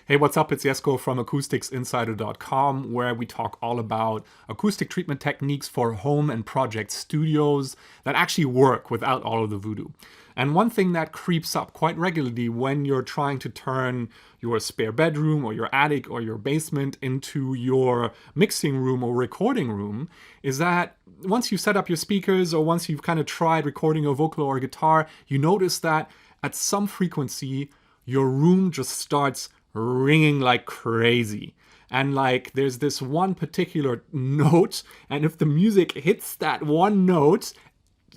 Hey, what's up? It's Jesko from AcousticsInsider.com, where we talk all about acoustic treatment techniques for home and project studios that actually work without all of the voodoo. And one thing that creeps up quite regularly when you're trying to turn your spare bedroom or your attic or your basement into your mixing room or recording room is that once you set up your speakers or once you've kind of tried recording a vocal or a guitar, you notice that at some frequency, your room just starts ringing like crazy. And like there's this one particular note, and if the music hits that one note,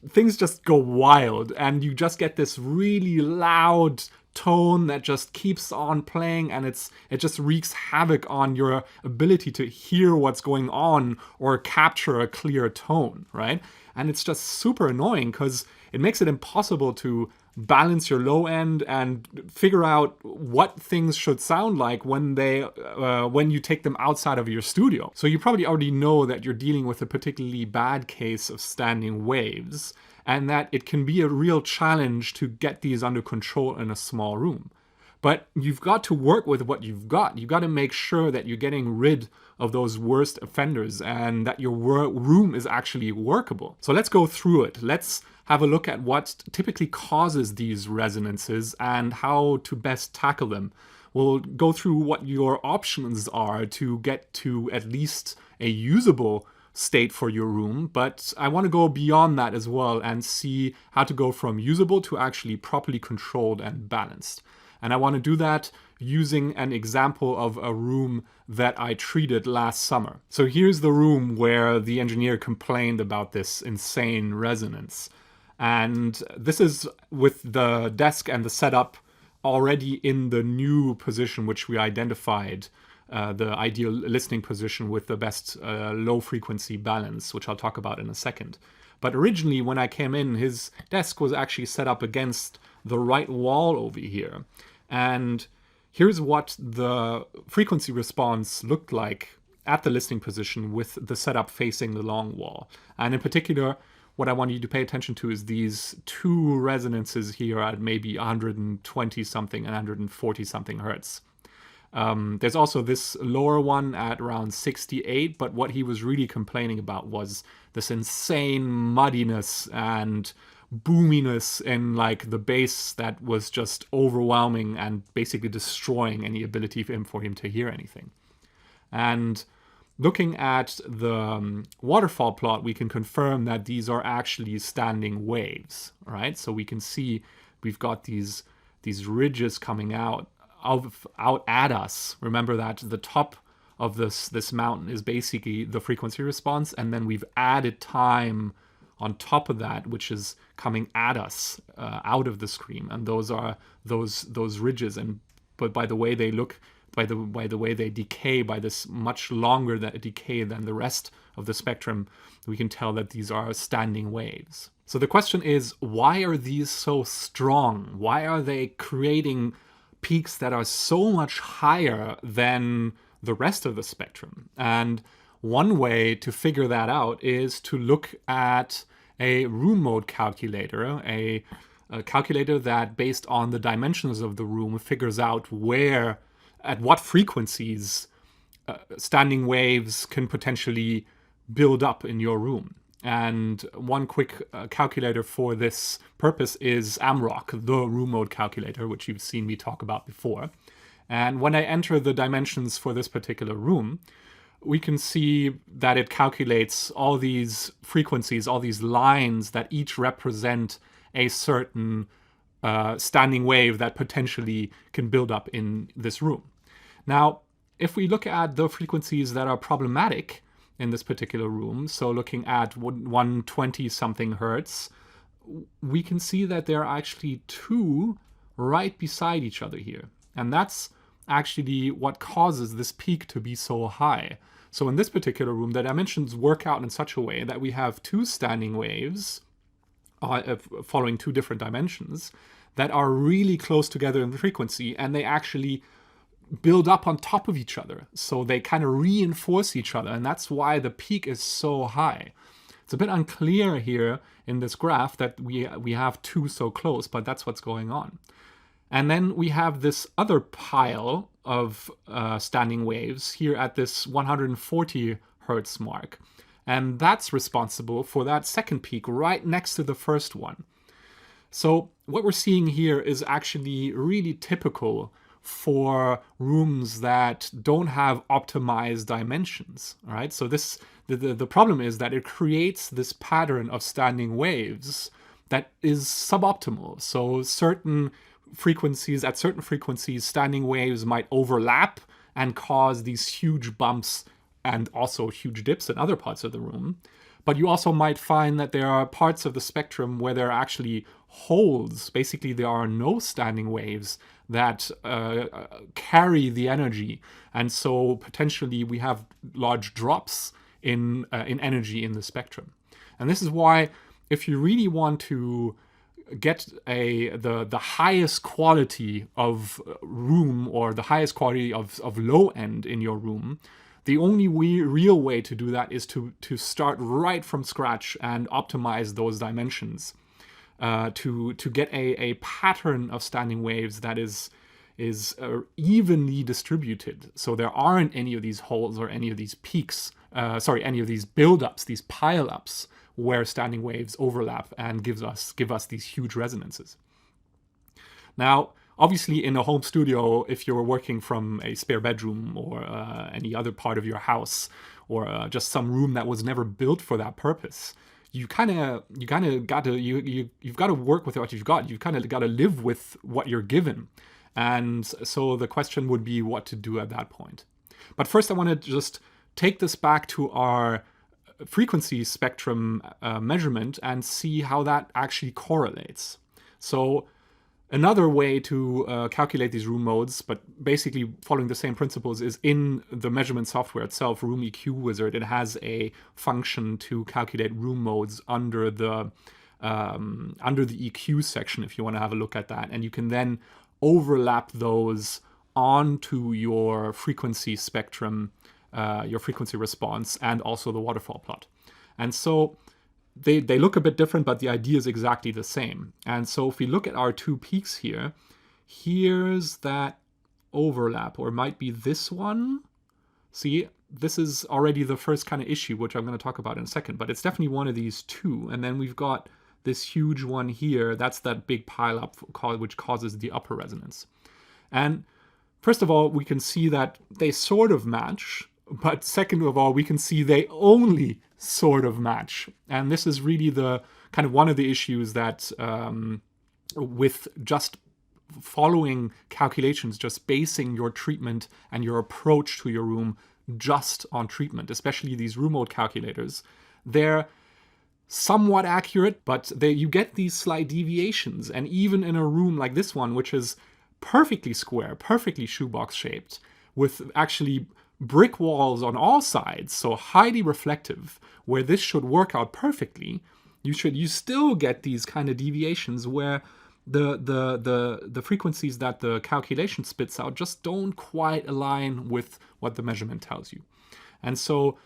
things just go wild and you just get this really loud tone that just keeps on playing, and it just wreaks havoc on your ability to hear what's going on or capture a clear tone, right? And it's just super annoying because it makes it impossible to balance your low end and figure out what things should sound like when you take them outside of your studio. So you probably already know that you're dealing with a particularly bad case of standing waves, and that it can be a real challenge to get these under control in a small room. But you've got to work with what you've got. You've got to make sure that you're getting rid of those worst offenders and that your room is actually workable. So let's go through it. Let's have a look at what typically causes these resonances and how to best tackle them. We'll go through what your options are to get to at least a usable state for your room, but I want to go beyond that as well and see how to go from usable to actually properly controlled and balanced. And I want to do that using an example of a room that I treated last summer. So here's the room where the engineer complained about this insane resonance. And this is with the desk and the setup already in the new position which we identified, the ideal listening position with the best low frequency balance, which I'll talk about in a second. But originally when I came in, his desk was actually set up against the right wall over here. And here's what the frequency response looked like at the listening position with the setup facing the long wall. And in particular, what I want you to pay attention to is these two resonances here at maybe 120 something and 140 something hertz. There's also this lower one at around 68, but what he was really complaining about was this insane muddiness and boominess in like the bass that was just overwhelming and basically destroying any ability for him to hear anything. And looking at the waterfall plot, we can confirm that these are actually standing waves, right? So we can see we've got these ridges coming out at us. Remember that the top of this mountain is basically the frequency response, and then we've added time on top of that, which is coming at us out of the screen, and those are those ridges. But by the way they look, by the way they decay, by this much longer decay than the rest of the spectrum, we can tell that these are standing waves. So the question is, why are these so strong? Why are they creating peaks that are so much higher than the rest of the spectrum? And one way to figure that out is to look at a room mode calculator, a calculator that, based on the dimensions of the room, figures out at what frequencies standing waves can potentially build up in your room. And one quick calculator for this purpose is AMROC, the room mode calculator, which you've seen me talk about before. And when I enter the dimensions for this particular room, we can see that it calculates all these frequencies, all these lines that each represent a certain standing wave that potentially can build up in this room. Now, if we look at the frequencies that are problematic in this particular room, so looking at 120 something hertz, we can see that there are actually two right beside each other here. And that's actually what causes this peak to be so high. So in this particular room, the dimensions work out in such a way that we have two standing waves following two different dimensions that are really close together in the frequency, and they actually build up on top of each other. So they kind of reinforce each other, and that's why the peak is so high. It's a bit unclear here in this graph that we have two so close, but that's what's going on. And then we have this other pile of standing waves here at this 140 hertz mark. And that's responsible for that second peak right next to the first one. So what we're seeing here is actually really typical for rooms that don't have optimized dimensions, right? So the problem is that it creates this pattern of standing waves that is suboptimal. So at certain frequencies, standing waves might overlap and cause these huge bumps and also huge dips in other parts of the room. But you also might find that there are parts of the spectrum where there are actually holes. Basically, there are no standing waves that carry the energy. And so potentially we have large drops in energy in the spectrum. And this is why if you really want to get the highest quality of room or the highest quality of low end in your room, the only real way to do that is to start right from scratch and optimize those dimensions to get a pattern of standing waves that is evenly distributed. So there aren't any of these holes or any of these peaks, any of these buildups, these pile-ups where standing waves overlap and give us these huge resonances. Now, obviously, in a home studio, if you're working from a spare bedroom or any other part of your house, or just some room that was never built for that purpose, you've got to work with what you've got. You've kind of got to live with what you're given, and so the question would be what to do at that point. But first, I want to just take this back to our frequency spectrum measurement and see how that actually correlates. So another way to calculate these room modes, but basically following the same principles, is in the measurement software itself, Room EQ Wizard. It has a function to calculate room modes under the EQ section if you want to have a look at that. And you can then overlap those onto your frequency spectrum, your frequency response, and also the waterfall plot. And so they look a bit different, but the idea is exactly the same. And so if we look at our two peaks here, here's that overlap, or it might be this one. See, this is already the first kind of issue, which I'm going to talk about in a second, but it's definitely one of these two. And then we've got this huge one here. That's that big pile up which causes the upper resonance. And first of all, we can see that they sort of match. But second of all, we can see they only sort of match. And this is really the kind of one of the issues that with just following calculations, just basing your treatment and your approach to your room just on treatment, especially these room mode calculators, they're somewhat accurate, but you get these slight deviations. And even in a room like this one, which is perfectly square, perfectly shoebox shaped, with actually brick walls on all sides, so highly reflective, where this should work out perfectly, you still get these kind of deviations where the frequencies that the calculation spits out just don't quite align with what the measurement tells you. And so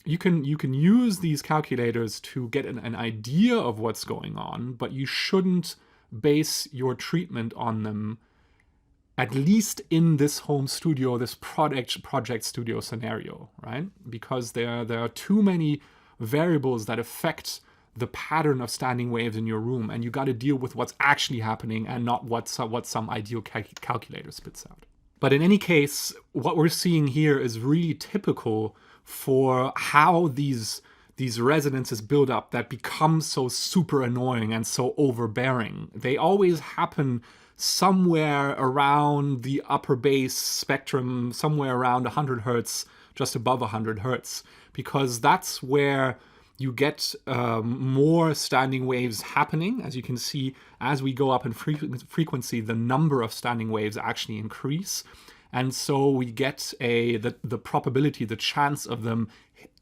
you can use these calculators to get an idea of what's going on, but you shouldn't base your treatment on them, at least in this home studio, this project studio scenario, right? Because there are too many variables that affect the pattern of standing waves in your room, and you got to deal with what's actually happening and not what some ideal calculator spits out. But in any case, what we're seeing here is really typical for how these resonances build up that become so super annoying and so overbearing. They always happen somewhere around the upper bass spectrum, somewhere around 100 hertz, just above 100 hertz, because that's where you get more standing waves happening. As you can see, as we go up in frequency, the number of standing waves actually increase. And so we get the probability, the chance of them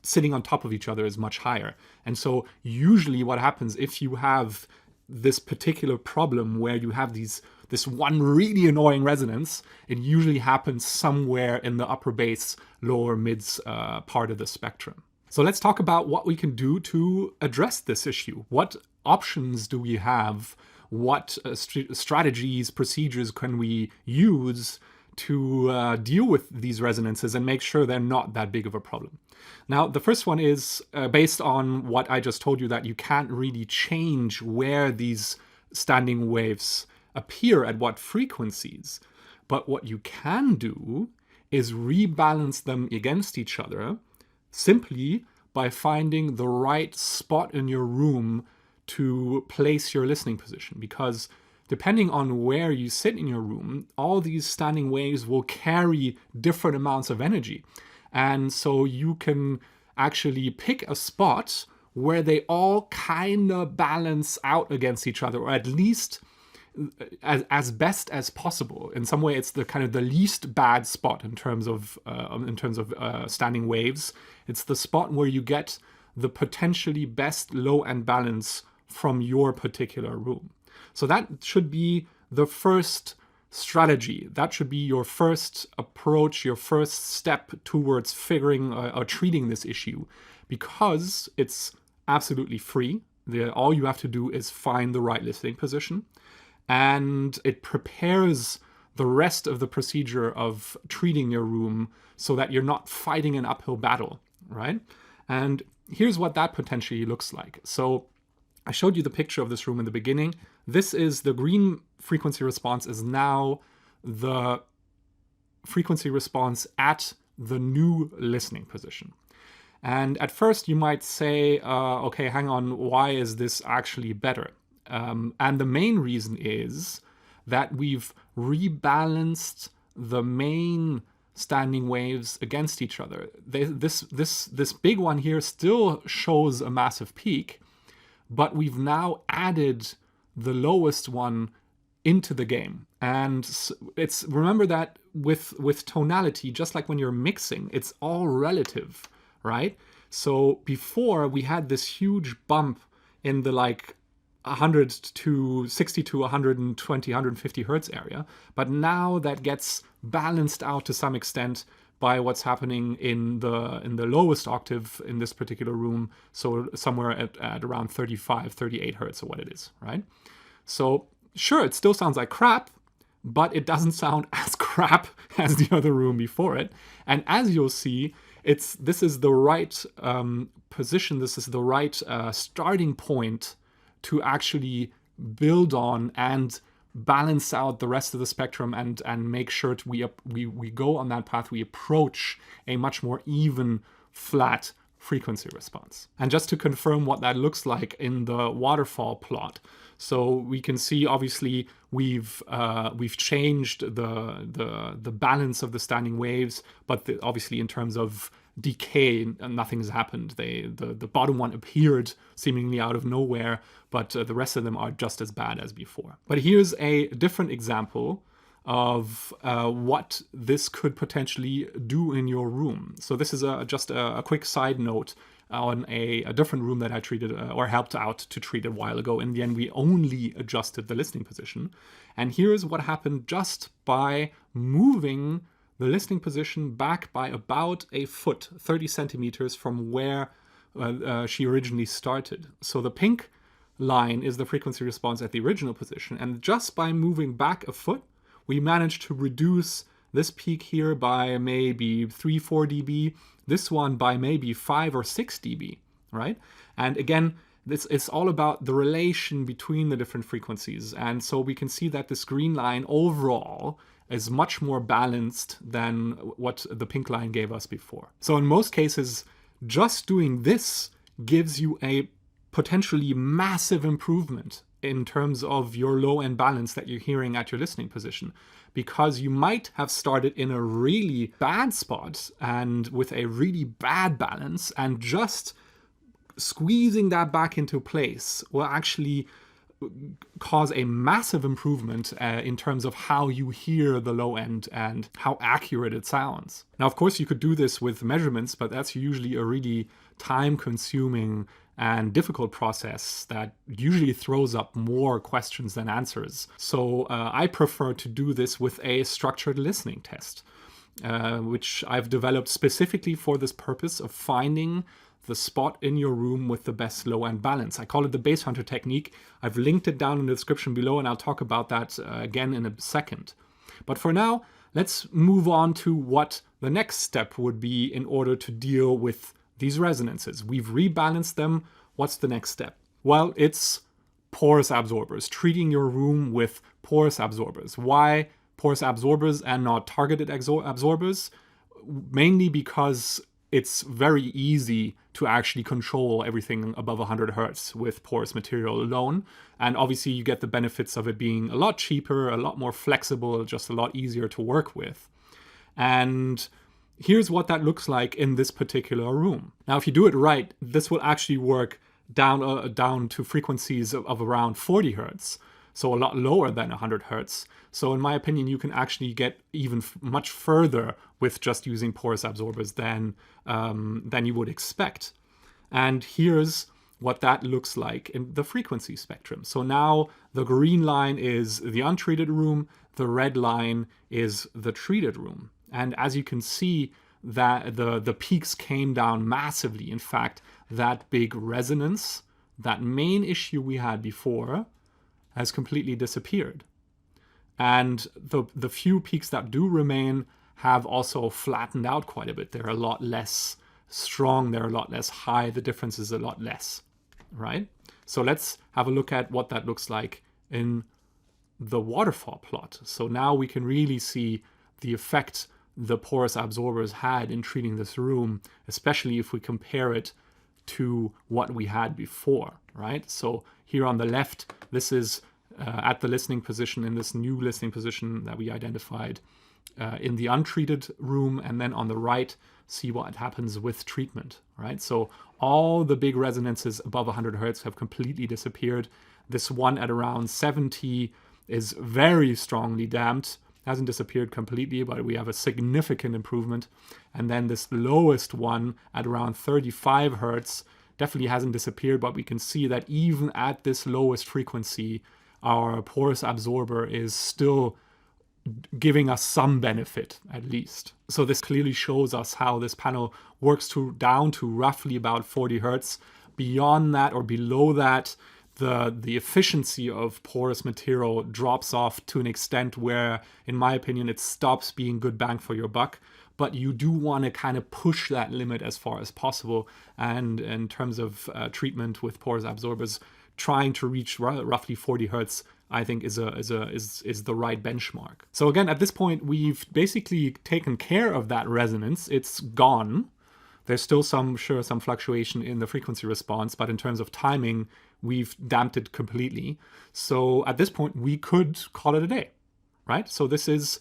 sitting on top of each other is much higher. And so usually what happens if you have this particular problem where you have this one really annoying resonance, it usually happens somewhere in the upper bass, lower mids part of the spectrum. So let's talk about what we can do to address this issue. What options do we have what strategies, procedures can we use to deal with these resonances and make sure they're not that big of a problem. Now, the first one is based on what I just told you, that you can't really change where these standing waves appear at what frequencies. But what you can do is rebalance them against each other simply by finding the right spot in your room to place your listening position. Because depending on where you sit in your room, all these standing waves will carry different amounts of energy. And so you can actually pick a spot where they all kind of balance out against each other, or at least as best as possible. In some way, it's the kind of the least bad spot in terms of standing waves. It's the spot where you get the potentially best low end balance from your particular room. So that should be the first strategy. That should be your first approach, your first step towards figuring or treating this issue, because it's absolutely free. All you have to do is find the right listening position, and it prepares the rest of the procedure of treating your room so that you're not fighting an uphill battle, right? And here's what that potentially looks like. So I showed you the picture of this room in the beginning. This is the green frequency response, is now the frequency response at the new listening position. And at first you might say, okay, hang on, why is this actually better? And the main reason is that we've rebalanced the main standing waves against each other. This big one here still shows a massive peak, but we've now added the lowest one into the game. And it's, remember that with tonality, just like when you're mixing, it's all relative, right? So before we had this huge bump in the like 100 to 60 to 120, 150 hertz area, but now that gets balanced out to some extent by what's happening in the lowest octave in this particular room, so somewhere at around 35, 38 hertz or what it is, right? So sure, it still sounds like crap, but it doesn't sound as crap as the other room before it. And as you'll see, this is the right position, this is the right starting point to actually build on and balance out the rest of the spectrum and make sure we go on that path, we approach a much more even, flat frequency response. And just to confirm what that looks like in the waterfall plot, so we can see obviously we've changed the balance of the standing waves, but obviously in terms of decay, nothing's happened. The bottom one appeared seemingly out of nowhere, but the rest of them are just as bad as before. But here's a different example of what this could potentially do in your room. So this is just a quick side note on a different room that I treated or helped out to treat a while ago. In the end, we only adjusted the listening position. And here's what happened just by moving the listening position back by about a foot, 30 centimeters from where she originally started. So the pink line is the frequency response at the original position. And just by moving back a foot, we managed to reduce this peak here by maybe 3-4 dB, this one by maybe 5 or 6 dB, right? And again, this is all about the relation between the different frequencies. And so we can see that this green line overall is much more balanced than what the pink line gave us before. So in most cases, just doing this gives you a potentially massive improvement in terms of your low end balance that you're hearing at your listening position, because you might have started in a really bad spot and with a really bad balance, and just squeezing that back into place will actually cause a massive improvement in terms of how you hear the low end and how accurate it sounds. Now, of course, you could do this with measurements, but that's usually a really time-consuming and difficult process that usually throws up more questions than answers. So I prefer to do this with a structured listening test, which I've developed specifically for this purpose of finding the spot in your room with the best low end balance. I call it the base hunter technique. I've linked it down in the description below, and I'll talk about that again in a second. But for now, let's move on to what the next step would be in order to deal with these resonances. We've rebalanced them. What's the next step? Well, it's porous absorbers, treating your room with porous absorbers. Why porous absorbers and not targeted absorbers? Mainly because it's very easy to actually control everything above 100 hertz with porous material alone. And obviously you get the benefits of it being a lot cheaper, a lot more flexible, just a lot easier to work with. And here's what that looks like in this particular room. Now, if you do it right, this will actually work down to frequencies of around 40 hertz. So a lot lower than 100 hertz. So in my opinion, you can actually get even much further with just using porous absorbers than you would expect. And here's what that looks like in the frequency spectrum. So now the green line is the untreated room, the red line is the treated room. And as you can see, that the peaks came down massively. In fact, that big resonance, that main issue we had before, has completely disappeared. And the few peaks that do remain have also flattened out quite a bit. They're a lot less strong, they're a lot less high, the difference is a lot less, right? So let's have a look at what that looks like in the waterfall plot. So now we can really see the effect the porous absorbers had in treating this room, especially if we compare it to what we had before, right? So here on the left, this is at the listening position, in this new listening position that we identified in the untreated room, and then on the right, see what happens with treatment, right? So all the big resonances above 100 hertz have completely disappeared. This one at around 70 is very strongly damped, hasn't disappeared completely, but we have a significant improvement. And then this lowest one at around 35 hertz definitely hasn't disappeared, but we can see that even at this lowest frequency, our porous absorber is still giving us some benefit, at least. So this clearly shows us how this panel works down to roughly about 40 hertz. Beyond that or below that, the efficiency of porous material drops off to an extent where, in my opinion, it stops being good bang for your buck. But you do want to kind of push that limit as far as possible. And in terms of treatment with porous absorbers, trying to reach roughly 40 hertz, I think is the right benchmark. So again, at this point, we've basically taken care of that resonance. It's gone. There's still some fluctuation in the frequency response, but in terms of timing, we've damped it completely. So at this point, we could call it a day, right? So this is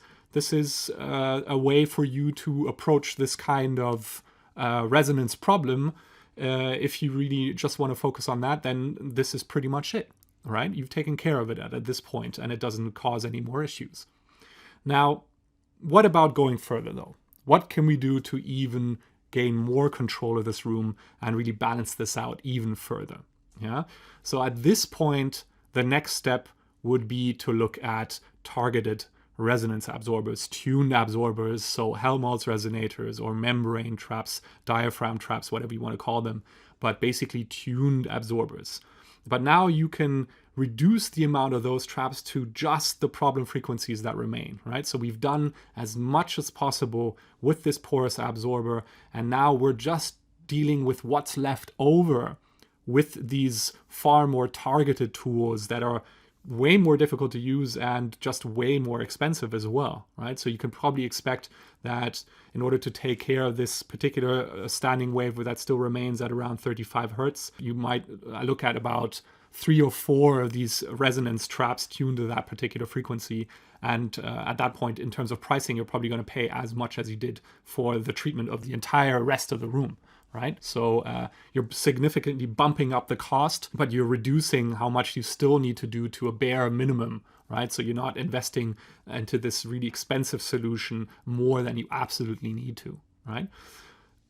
a way for you to approach this kind of resonance problem. If you really just want to focus on that, then this is pretty much it, right? You've taken care of it at this point, and it doesn't cause any more issues. Now, what about going further, though? What can we do to even gain more control of this room and really balance this out even further? Yeah. So at this point, the next step would be to look at targeted resonance absorbers, tuned absorbers, so Helmholtz resonators or membrane traps, diaphragm traps, whatever you want to call them, but basically tuned absorbers. But now you can reduce the amount of those traps to just the problem frequencies that remain, right? So we've done as much as possible with this porous absorber, and now we're just dealing with what's left over with these far more targeted tools that are way more difficult to use and just way more expensive as well, right? So you can probably expect that in order to take care of this particular standing wave that still remains at around 35 hertz, you might look at about 3 or 4 of these resonance traps tuned to that particular frequency. And at that point, in terms of pricing, you're probably going to pay as much as you did for the treatment of the entire rest of the room, right? So you're significantly bumping up the cost, but you're reducing how much you still need to do to a bare minimum, right? So you're not investing into this really expensive solution more than you absolutely need to, right?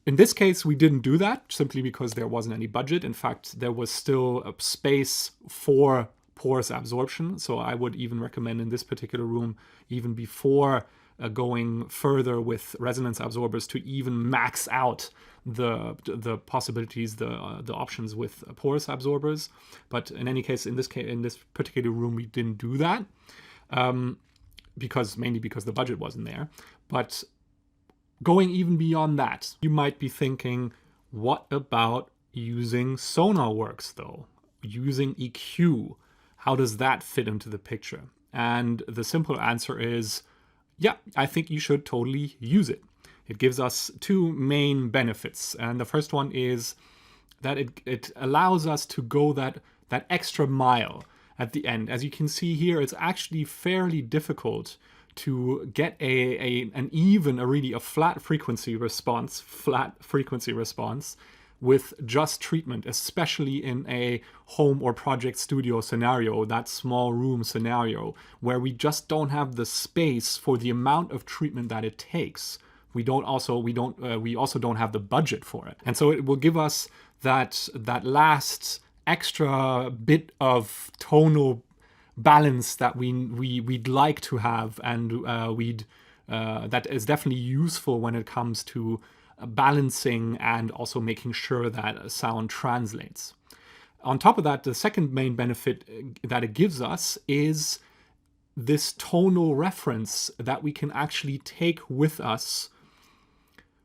In this case, we didn't do that simply because there wasn't any budget. In fact, there was still a space for porous absorption. So I would even recommend in this particular room, even before going further with resonance absorbers to even max out the possibilities, the options with porous absorbers. But in any case, in this particular room, we didn't do that mainly because the budget wasn't there. But going even beyond that, you might be thinking, what about using Sonarworks though? Using EQ, how does that fit into the picture? And the simple answer is, yeah, I think you should totally use it. It gives us two main benefits. And the first one is that it allows us to go that extra mile at the end. As you can see here, it's actually fairly difficult to get a flat frequency response with just treatment, especially in a home or project studio scenario, that small room scenario, where we just don't have the space for the amount of treatment that it takes. We also don't have the budget for it. And so it will give us that last extra bit of tonal balance that we'd like to have, and that is definitely useful when it comes to balancing and also making sure that sound translates. On top of that, the second main benefit that it gives us is this tonal reference that we can actually take with us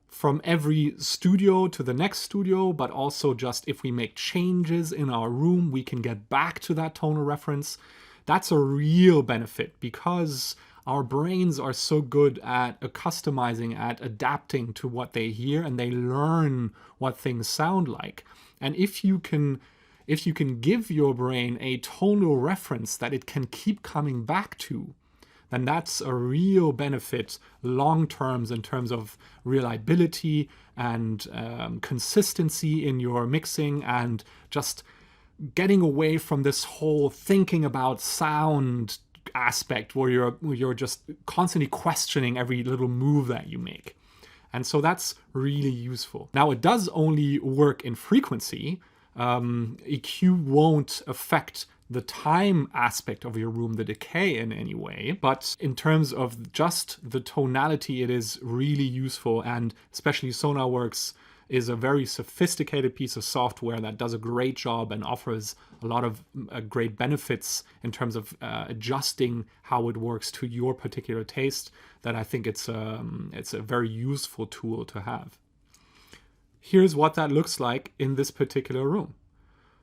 from every studio to the next studio, but also just if we make changes in our room, we can get back to that tonal reference. That's a real benefit because our brains are so good at customizing, at adapting to what they hear, and they learn what things sound like. And if you can give your brain a tonal reference that it can keep coming back to, then that's a real benefit long term in terms of reliability and consistency in your mixing, and just getting away from this whole thinking about sound aspect where you're just constantly questioning every little move that you make. And so that's really useful. Now, it does only work in frequency. EQ won't affect the time aspect of your room, the decay in any way, but in terms of just the tonality, it is really useful. And especially Sonarworks is a very sophisticated piece of software that does a great job and offers a lot of great benefits in terms of adjusting how it works to your particular taste, that I think it's a very useful tool to have. Here's what that looks like in this particular room.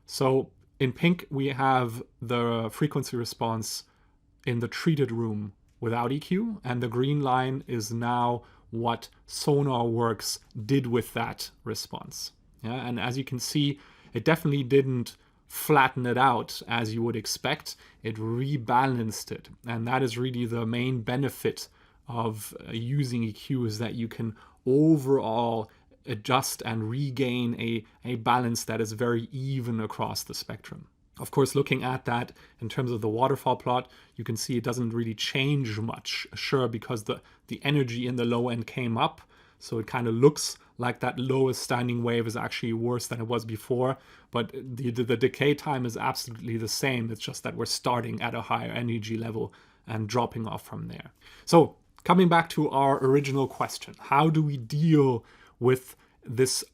So in pink, we have the frequency response in the treated room without EQ, and the green line is now what Sonarworks did with that response. Yeah, and as you can see, it definitely didn't flatten it out as you would expect. It rebalanced it, and that is really the main benefit of using EQ, is that you can overall adjust and regain a balance that is very even across the spectrum. Of course, looking at that in terms of the waterfall plot, you can see it doesn't really change much, sure, because the energy in the low end came up, so it kind of looks like that lowest standing wave is actually worse than it was before, but the decay time is absolutely the same. It's just that we're starting at a higher energy level and dropping off from there. So coming back to our original question, how do we deal with this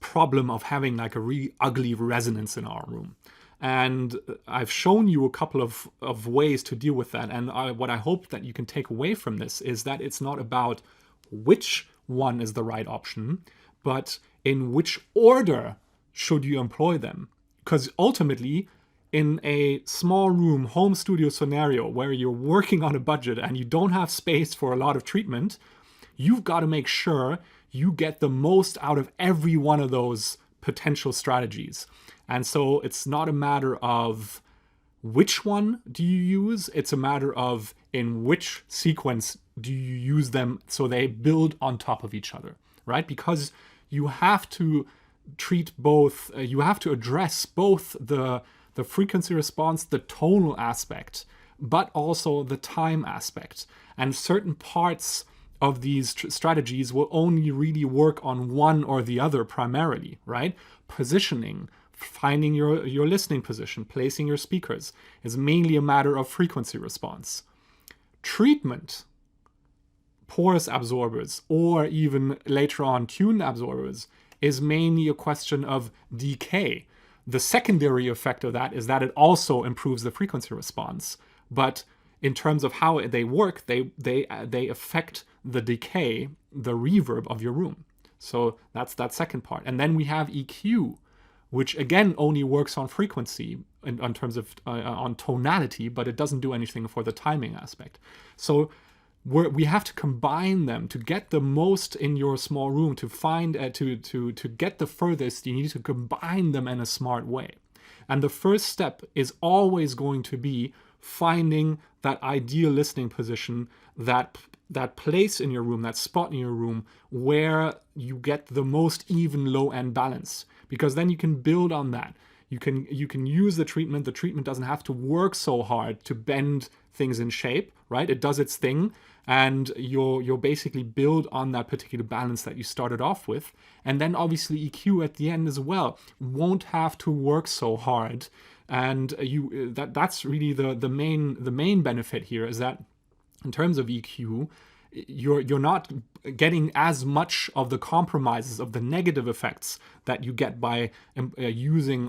problem of having like a really ugly resonance in our room? And I've shown you a couple of ways to deal with that. And what I hope that you can take away from this is that it's not about which one is the right option, but in which order should you employ them. Because ultimately, in a small room home studio scenario where you're working on a budget and you don't have space for a lot of treatment, you've got to make sure you get the most out of every one of those potential strategies. And so it's not a matter of which one do you use, it's a matter of in which sequence do you use them so they build on top of each other, right? Because you have to treat both, you have to address both the frequency response, the tonal aspect, but also the time aspect. And certain parts of these strategies will only really work on one or the other primarily, right? Positioning, finding your listening position, placing your speakers is mainly a matter of frequency response. Treatment porous absorbers or even later on tuned absorbers is mainly a question of decay. The secondary effect of that is that it also improves the frequency response. But in terms of how they work, they affect the decay, the reverb of your room. So that's that second part. And then we have EQ, which again only works on frequency in terms of on tonality, but it doesn't do anything for the timing aspect. So we have to combine them to get the most in your small room. To find to get the furthest, you need to combine them in a smart way. And the first step is always going to be finding that ideal listening position, that place in your room, that spot in your room where you get the most even low-end balance, because then you can build on that. You can use the treatment. The treatment doesn't have to work so hard to bend things in shape, right? It does its thing, and you'll basically build on that particular balance that you started off with. And then obviously EQ at the end as well won't have to work so hard. And that's really the main benefit here, is that in terms of EQ, you're not getting as much of the compromises, of the negative effects that you get by using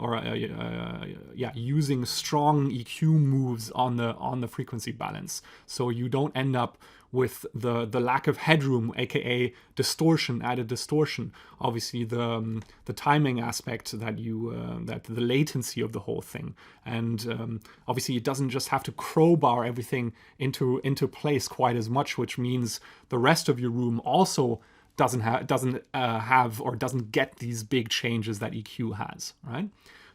strong EQ moves on the frequency balance. So you don't end up with the lack of headroom, aka distortion, added distortion. Obviously the timing aspect that the latency of the whole thing, and obviously it doesn't just have to crowbar everything into place quite as much, which means the rest of your room also doesn't have or doesn't get these big changes that EQ has, right?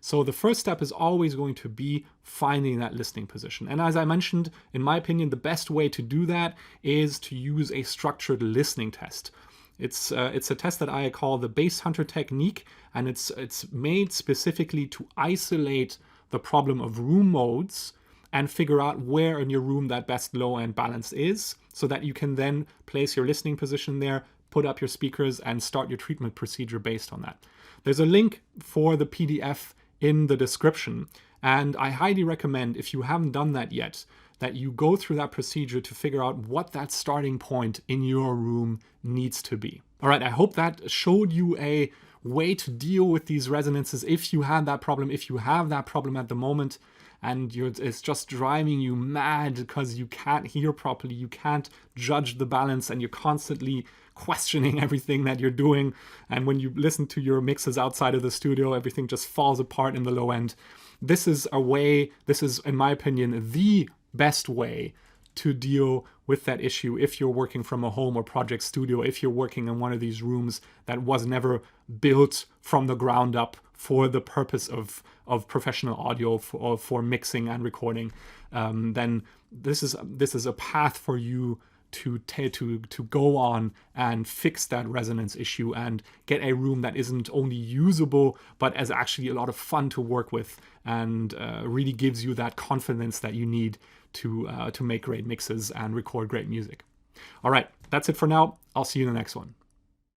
So the first step is always going to be finding that listening position. And as I mentioned, in my opinion, the best way to do that is to use a structured listening test. It's a test that I call the Bass Hunter technique, and it's made specifically to isolate the problem of room modes and figure out where in your room that best low-end balance is, so that you can then place your listening position there, put up your speakers, and start your treatment procedure based on that. There's a link for the PDF in the description, and I highly recommend, if you haven't done that yet, that you go through that procedure to figure out what that starting point in your room needs to be. All right, I hope that showed you a way to deal with these resonances if you had that problem, if you have that problem at the moment, and it's just driving you mad because you can't hear properly, you can't judge the balance, and you're constantly questioning everything that you're doing. And when you listen to your mixes outside of the studio, everything just falls apart in the low end. This is, in my opinion, the best way to deal with that issue if you're working from a home or project studio, if you're working in one of these rooms that was never built from the ground up for the purpose of professional audio for mixing and recording. Then this is a path for you to go on and fix that resonance issue and get a room that isn't only usable but is actually a lot of fun to work with, and really gives you that confidence that you need to make great mixes and record great music. All right, that's it for now. I'll see you in the next one.